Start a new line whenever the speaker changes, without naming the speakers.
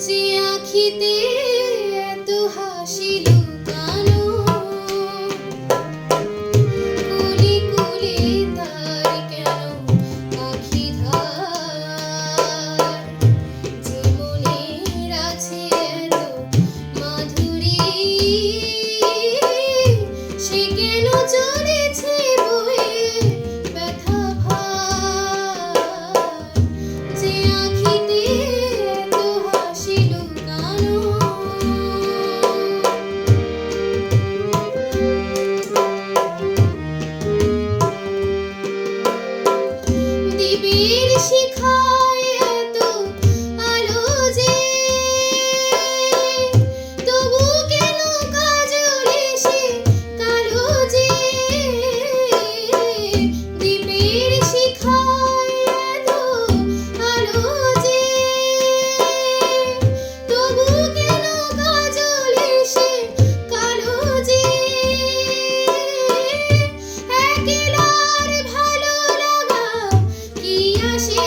যে আঁখিতে এত হাসি লুকানো, কুলি কুলি তার কেন আঁখি ধার, যে মনের আছে এত মাধুরী, সে কেন চলেছে বয়ে ব্যথা ভার, যে আঁখিতে এত হাসি লুকানো। দ্বীপের শিখায় এত আলো যে, তবু কেন কাজলে সে কালো যে, দ্বীপের শিখায় এত আলো যে, তবু কেন কাজলে সে কালো যে, একলার ভালো লাগা কি আসে